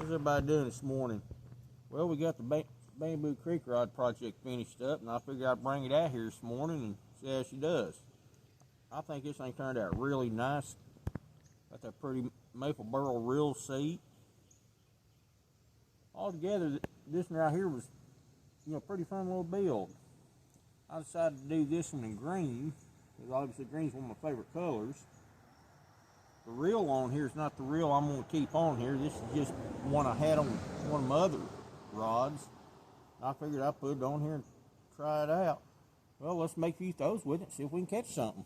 How's everybody doing this morning? Well, we got the Bamboo Creek Rod project finished up, and I figured I'd bring it out here this morning and see how she does. I think this thing turned out really nice. Got that pretty maple burl reel seat. Altogether, this one right here was, pretty fun little build. I decided to do this one in green, because obviously green's one of my favorite colors. The reel on here is not the reel I'm going to keep on here. This is just one I had on one of my other rods. I figured I'd put it on here and try it out. Well, let's make a few throws with it and see if we can catch something.